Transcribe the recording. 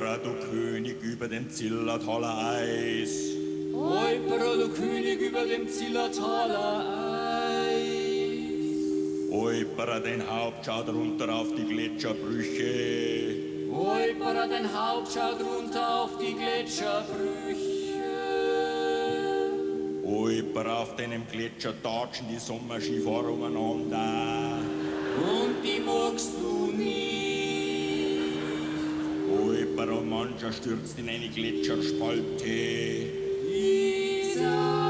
Oipera, du König über dem Zillertaler Eis. Oipera, du König über dem Zillertaler Eis. Oipera, dein Haupt schaut runter auf die Gletscherbrüche. Oipera, dein Haupt schaut runter auf die Gletscherbrüche. Oipera, auf deinem Gletscher tatschen die Sommerskifahrer umeinander. Und die magst du nicht. Oipera, mancher stürzt in eine Gletscherspalte. Isa.